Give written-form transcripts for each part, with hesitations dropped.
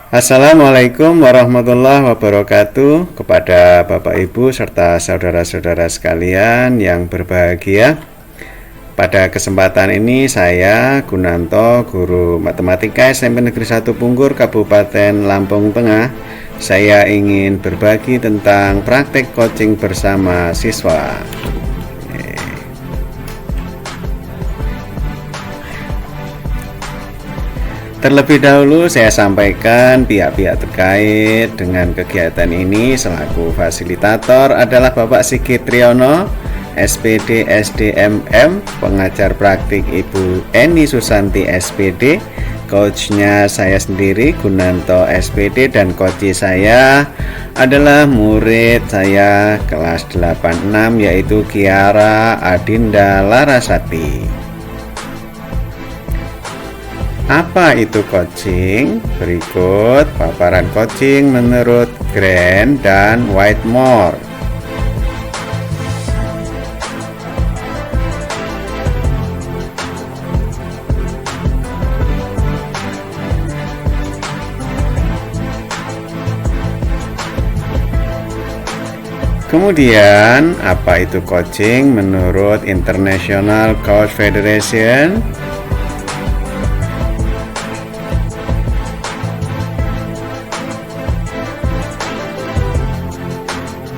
Assalamualaikum warahmatullahi wabarakatuh kepada Bapak Ibu serta saudara-saudara sekalian yang berbahagia. Pada kesempatan ini saya Gunanto, guru matematika SMP Negeri 1 Punggur, Kabupaten Lampung Tengah. Saya ingin berbagi tentang praktek coaching bersama siswa. Terlebih dahulu saya sampaikan pihak-pihak terkait dengan kegiatan ini selaku fasilitator adalah Bapak Sigit Triyono, SPD SDMM, pengajar praktik Ibu Eni Susanti SPD, coachnya saya sendiri Gunanto SPD, dan coach saya adalah murid saya kelas 86 yaitu Kiara Adinda Larasati. Apa itu coaching? Berikut paparan coaching menurut Grant dan Whitmore. Kemudian, apa itu coaching menurut International Coach Federation?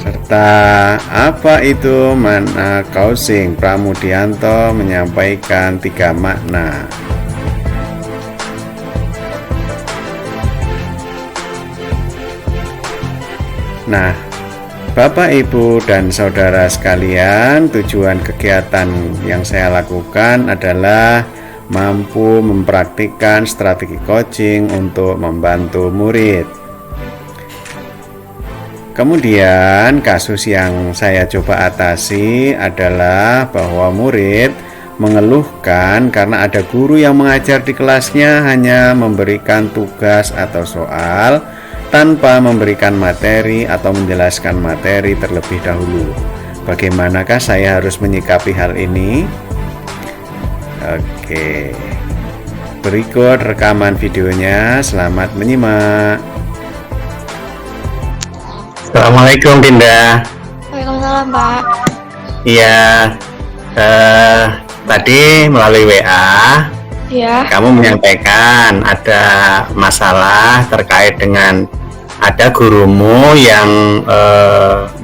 Serta apa itu makna coaching? Pramudianto menyampaikan 3 makna. Nah, Bapak, Ibu, dan saudara sekalian, tujuan kegiatan yang saya lakukan adalah mampu mempraktikkan strategi coaching untuk membantu murid. Kemudian kasus yang saya coba atasi adalah bahwa murid mengeluhkan karena ada guru yang mengajar di kelasnya hanya memberikan tugas atau soal tanpa memberikan materi atau menjelaskan materi terlebih dahulu. Bagaimanakah saya harus menyikapi hal ini? Oke. Berikut rekaman videonya, selamat menyimak. Assalamualaikum Dinda. Waalaikumsalam Pak. Iya, tadi melalui WA, Ya. kamu menyampaikan ada masalah terkait dengan ada gurumu yang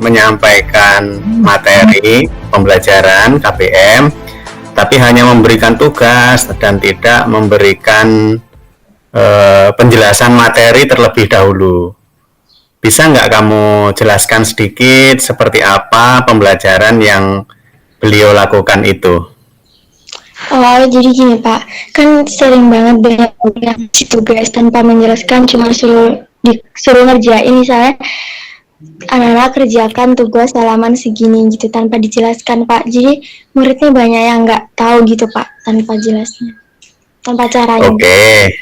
menyampaikan materi pembelajaran KBM, tapi hanya memberikan tugas dan tidak memberikan penjelasan materi terlebih dahulu. Bisa nggak kamu jelaskan sedikit seperti apa pembelajaran yang beliau lakukan itu? Oh, jadi gini Pak, kan sering banget banyak yang ngasih tugas tanpa menjelaskan, cuma disuruh ngerjain, misalnya anak-anak kerjakan tugas halaman segini gitu tanpa dijelaskan Pak. Jadi muridnya banyak yang nggak tahu gitu Pak, tanpa jelasnya, tanpa caranya. Oke.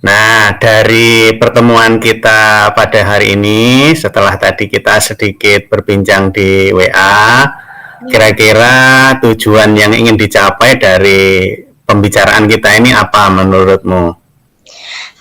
Nah, dari pertemuan kita pada hari ini, setelah tadi kita sedikit berbincang di WA, kira-kira tujuan yang ingin dicapai dari pembicaraan kita ini apa menurutmu?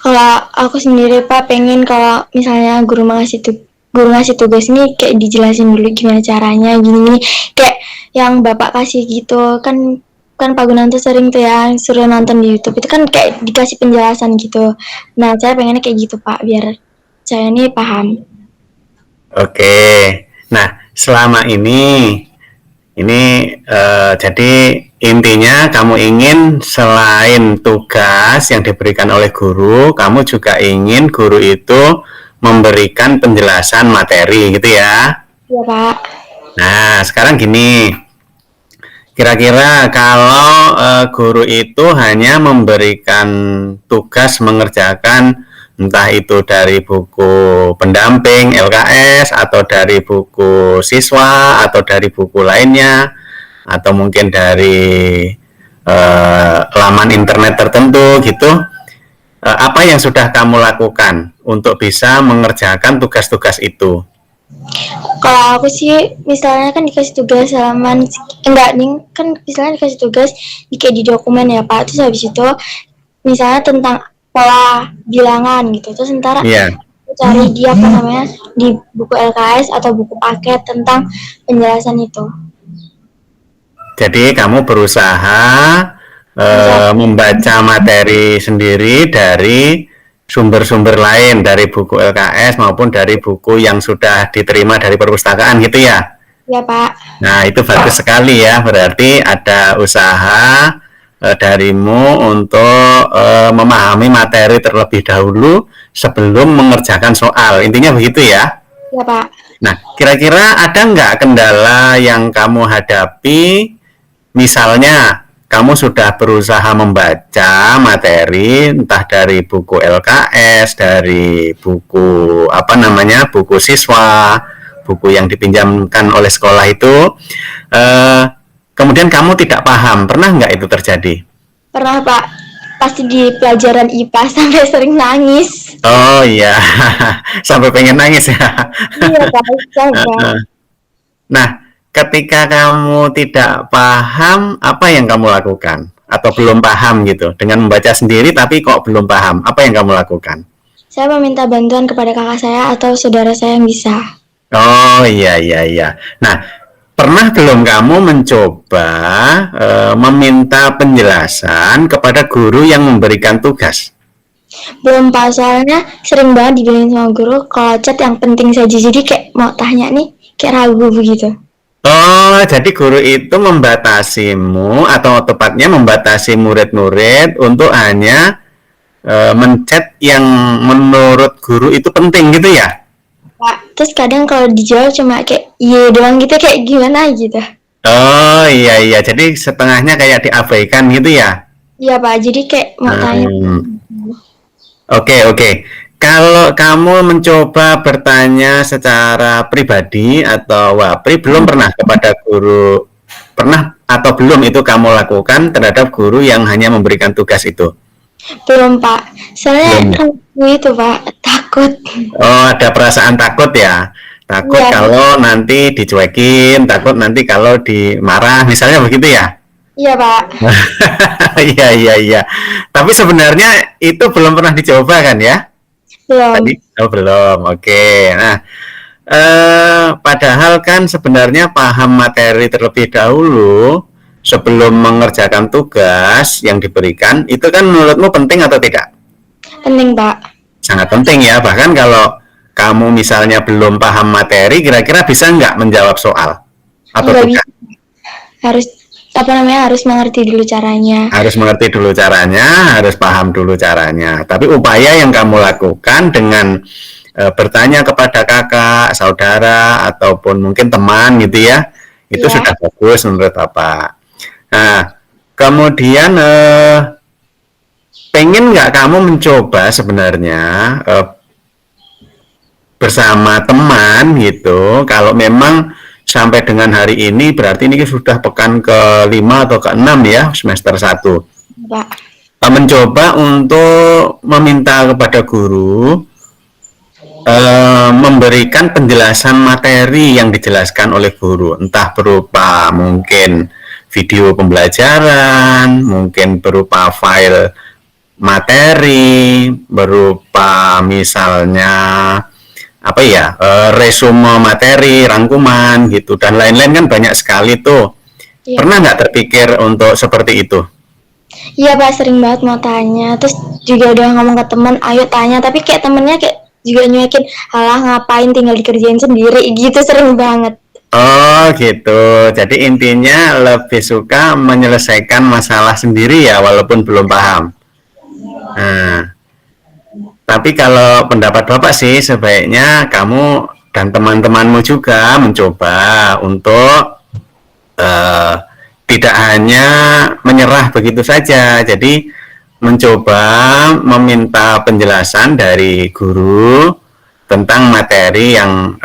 Kalau aku sendiri Pak, pengen kalau misalnya guru ngasih tugas ini kayak dijelasin dulu gimana caranya, gini kayak yang Bapak kasih gitu kan Pak Gunanto sering tuh ya suruh nonton di YouTube, itu kan kayak dikasih penjelasan gitu. Nah, saya pengennya kayak gitu Pak, biar saya ini paham. Oke. Nah, selama ini jadi intinya kamu ingin selain tugas yang diberikan oleh guru, kamu juga ingin guru itu memberikan penjelasan materi gitu ya? Iya Pak. Nah, sekarang gini, kira-kira kalau guru itu hanya memberikan tugas mengerjakan entah itu dari buku pendamping LKS atau dari buku siswa atau dari buku lainnya atau mungkin dari laman internet tertentu gitu, apa yang sudah kamu lakukan untuk bisa mengerjakan tugas-tugas itu? Kalau aku sih misalnya kan dikasih tugas halaman enggak nih, kan misalnya dikasih tugas kayak di dokumen ya Pak, terus habis itu misalnya tentang pola bilangan gitu. Terus ntar Iya. cari di apa namanya di buku LKS atau buku paket tentang penjelasan itu. Jadi kamu berusaha Mencari membaca materi sendiri dari sumber-sumber lain, dari buku LKS maupun dari buku yang sudah diterima dari perpustakaan gitu ya. ya Pak. Nah, itu bagus sekali ya. Berarti ada usaha darimu untuk memahami materi terlebih dahulu sebelum mengerjakan soal. Intinya begitu ya. Ya Pak. Nah, kira-kira ada nggak kendala yang kamu hadapi? Misalnya, kamu sudah berusaha membaca materi entah dari buku LKS, dari buku apa namanya, buku siswa, buku yang dipinjamkan oleh sekolah itu, kemudian kamu tidak paham. Pernah nggak itu terjadi? Pernah Pak. Pasti di pelajaran IPA sampai sering nangis. Oh iya, sampai pengen nangis ya. Iya Pak. Coba. Nah, ketika kamu tidak paham, apa yang kamu lakukan? Atau belum paham gitu, dengan membaca sendiri tapi kok belum paham, apa yang kamu lakukan? Saya meminta bantuan kepada kakak saya atau saudara saya yang bisa. Oh iya iya iya. Nah, pernah belum kamu mencoba meminta penjelasan kepada guru yang memberikan tugas? Belum Pak, soalnya sering banget dibilangin sama guru kalau chat yang penting saja. Jadi kayak mau tanya nih, kayak ragu begitu. Oh, jadi guru itu membatasimu atau tepatnya membatasi murid-murid untuk hanya mencet yang menurut guru itu penting gitu ya? Pak, terus kadang kalau dijawab cuma kayak iya doang gitu, kayak gimana gitu. Oh iya iya, jadi setengahnya kayak diabaikan gitu ya? Iya Pak, jadi kayak mau tanya. Oke oke. Kalau kamu mencoba bertanya secara pribadi atau wapri, belum pernah kepada guru, pernah atau belum itu kamu lakukan terhadap guru yang hanya memberikan tugas itu? Belum Pak, soalnya Belum ya? ragu itu Pak, takut. Oh, ada perasaan takut ya? Takut Iya, kalau nanti dicuekin, takut nanti kalau dimarah, misalnya begitu ya? iya Pak, Iya, iya, iya. Tapi sebenarnya itu belum pernah dicoba kan ya? belum. Tadi? Oh, belum. Oke. Nah, padahal kan sebenarnya paham materi terlebih dahulu sebelum mengerjakan tugas yang diberikan, itu kan menurutmu penting atau tidak? Penting Pak. Sangat penting ya. Bahkan kalau kamu misalnya belum paham materi, kira-kira bisa nggak menjawab soal atau Nggak bisa, tugas? harus apa namanya, harus mengerti dulu caranya. Harus mengerti dulu caranya, harus paham dulu caranya. Tapi upaya yang kamu lakukan dengan bertanya kepada kakak, saudara, ataupun mungkin teman gitu ya, itu Iya, sudah bagus menurut Bapak. Nah, kemudian pengen nggak kamu mencoba sebenarnya bersama teman gitu, kalau memang sampai dengan hari ini berarti ini sudah pekan ke-5 atau ke-6 ya, semester 1. Pak. Mencoba untuk meminta kepada guru memberikan penjelasan materi yang dijelaskan oleh guru, entah berupa mungkin video pembelajaran, mungkin berupa file materi, berupa misalnya apa ya, resume materi, rangkuman gitu dan lain-lain, kan banyak sekali tuh. Iya, Pernah nggak terpikir untuk seperti itu? iya Pak, sering banget mau tanya. Terus juga udah ngomong ke teman, ayo tanya. Tapi kayak temennya kayak juga nyuekin, alah ngapain tinggal dikerjain sendiri gitu, sering banget. Oh gitu. Jadi intinya lebih suka menyelesaikan masalah sendiri ya, walaupun belum paham. Nah, tapi kalau pendapat Bapak sih sebaiknya kamu dan teman-temanmu juga mencoba untuk eh, tidak hanya menyerah begitu saja. Jadi mencoba meminta penjelasan dari guru tentang materi yang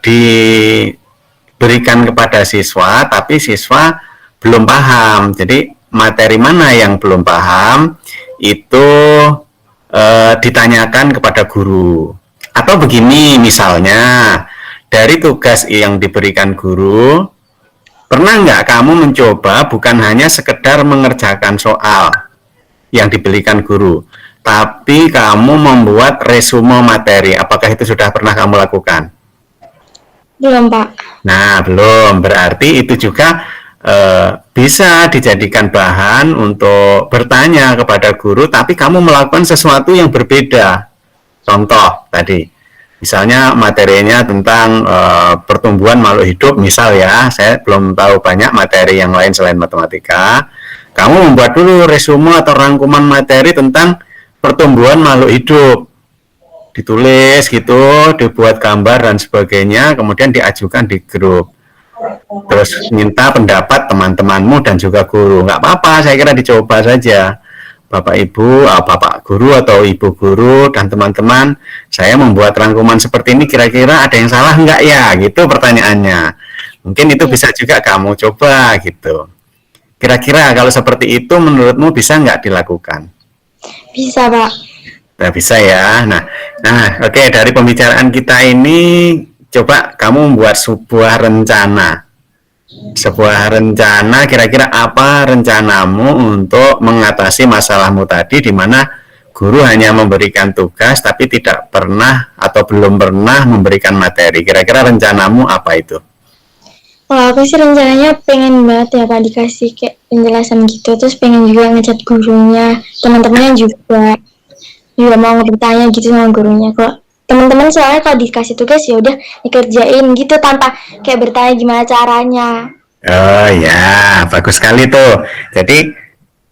diberikan kepada siswa, tapi siswa belum paham. Jadi materi mana yang belum paham itu ditanyakan kepada guru. Atau begini misalnya, dari tugas yang diberikan guru, pernah nggak kamu mencoba bukan hanya sekedar mengerjakan soal yang diberikan guru, tapi kamu membuat resume materi. Apakah itu sudah pernah kamu lakukan? Belum, Pak. Nah, belum. Berarti itu juga bisa dijadikan bahan untuk bertanya kepada guru, tapi kamu melakukan sesuatu yang berbeda. Contoh tadi, misalnya materinya tentang pertumbuhan makhluk hidup, misal ya, saya belum tahu banyak materi yang lain selain matematika. Kamu membuat dulu resume atau rangkuman materi tentang pertumbuhan makhluk hidup. Ditulis gitu, dibuat gambar dan sebagainya, kemudian diajukan di grup. Terus minta pendapat teman-temanmu dan juga guru. Nggak apa-apa, saya kira dicoba saja. Bapak Ibu, Bapak Guru atau Ibu Guru dan teman-teman, saya membuat rangkuman seperti ini, kira-kira ada yang salah nggak ya? Gitu pertanyaannya. Mungkin itu bisa juga kamu coba gitu. Kira-kira kalau seperti itu menurutmu bisa nggak dilakukan? Bisa, Pak. Nah, bisa ya. Oke, dari pembicaraan kita ini, coba kamu membuat sebuah rencana. Sebuah rencana, kira-kira apa rencanamu untuk mengatasi masalahmu tadi, di mana guru hanya memberikan tugas tapi tidak pernah atau belum pernah memberikan materi. Kira-kira rencanamu apa itu? Kalau aku sih rencananya pengen banget ya Pak dikasih kayak penjelasan gitu, terus pengen juga ngechat gurunya, teman-temannya juga mau bertanya gitu sama gurunya. Kok teman-teman soalnya kalau dikasih tugas ya udah dikerjain gitu tanpa kayak bertanya gimana caranya. Oh ya, bagus sekali tuh. Jadi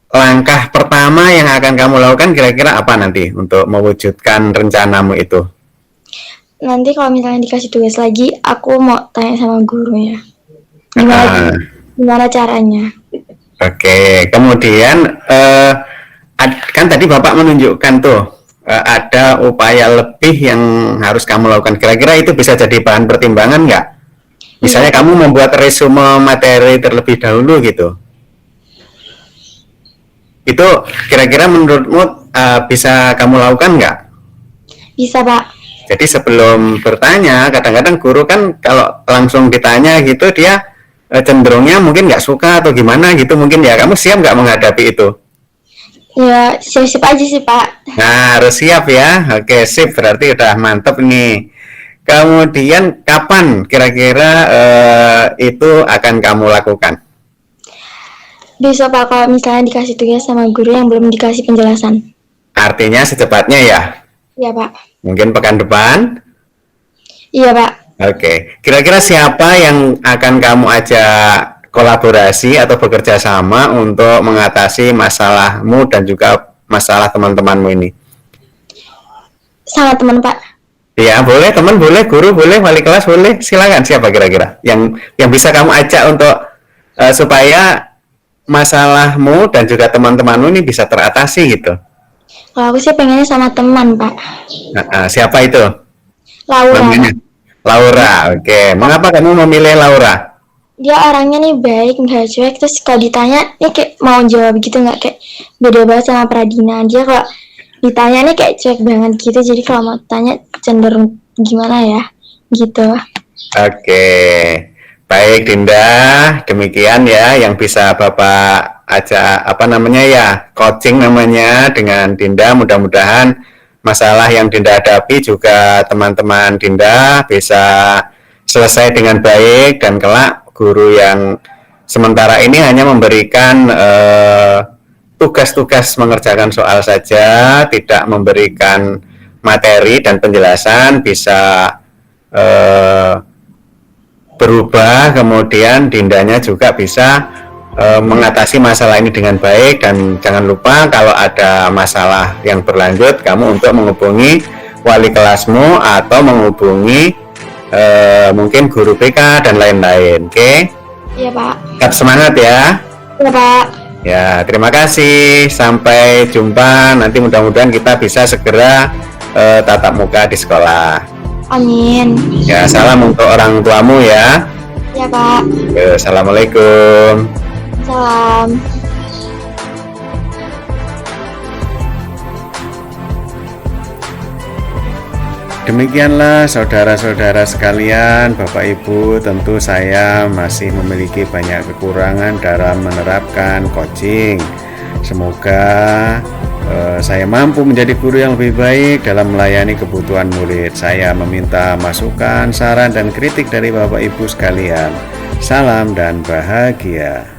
langkah pertama yang akan kamu lakukan kira-kira apa nanti untuk mewujudkan rencanamu itu? Nanti kalau misalnya dikasih tugas lagi, aku mau tanya sama gurunya gimana caranya. Oke, kemudian kan tadi Bapak menunjukkan tuh ada upaya lebih yang harus kamu lakukan. Kira-kira itu bisa jadi bahan pertimbangan nggak? Misalnya kamu membuat resume materi terlebih dahulu gitu. Itu kira-kira menurutmu bisa kamu lakukan nggak? Bisa, Pak. Jadi sebelum bertanya, kadang-kadang guru kan kalau langsung ditanya gitu dia cenderungnya mungkin nggak suka atau gimana gitu mungkin ya. Kamu siap nggak menghadapi itu? Ya, siap-siap aja sih, Pak. Nah, harus siap ya. Oke, sip. Berarti udah mantep nih. Kemudian kapan kira-kira itu akan kamu lakukan? Besok Pak, kalau misalnya dikasih tugas sama guru yang belum dikasih penjelasan. Artinya secepatnya ya? Iya, Pak. Mungkin pekan depan? Iya, Pak. Oke. Kira-kira siapa yang akan kamu ajak kolaborasi atau bekerja sama untuk mengatasi masalahmu dan juga masalah teman-temanmu ini? Sama teman, Pak. Ya, boleh, teman boleh, guru boleh, wali kelas boleh. Silakan, siapa kira-kira yang bisa kamu ajak untuk supaya masalahmu dan juga teman-temanmu ini bisa teratasi gitu. Kalau aku sih pengennya sama teman, Pak. Siapa itu? Laura. Namanya? Laura, oke. Mengapa kamu memilih Laura? Dia orangnya nih baik, nggak cuek. Terus kalau ditanya, nih kayak mau jawab gitu, nggak kayak beda banget sama Pradina. Dia kalau ditanya nih kayak cuek banget gitu. Jadi kalau mau tanya cenderung gimana ya, gitu. Oke. Baik Dinda, demikian ya yang bisa Bapak ajak coaching namanya dengan Dinda. Mudah-mudahan masalah yang Dinda hadapi juga teman-teman Dinda bisa selesai dengan baik dan kelak guru yang sementara ini hanya memberikan tugas-tugas mengerjakan soal saja, tidak memberikan materi dan penjelasan bisa berubah, kemudian Dindanya juga bisa mengatasi masalah ini dengan baik. Dan jangan lupa kalau ada masalah yang berlanjut kamu untuk menghubungi wali kelasmu atau menghubungi mungkin guru BK dan lain-lain. Oke? Iya, Pak. Tetap semangat ya. Iya, Pak. Ya, terima kasih. Sampai jumpa. Nanti mudah-mudahan kita bisa segera tatap muka di sekolah. Amin. Ya, salam untuk orang tuamu ya. Iya, Pak. Assalamualaikum. Salam. Demikianlah saudara-saudara sekalian, Bapak Ibu, tentu saya masih memiliki banyak kekurangan dalam menerapkan coaching. Semoga saya mampu menjadi guru yang lebih baik dalam melayani kebutuhan murid. Saya meminta masukan, saran, dan kritik dari Bapak Ibu sekalian. Salam dan bahagia.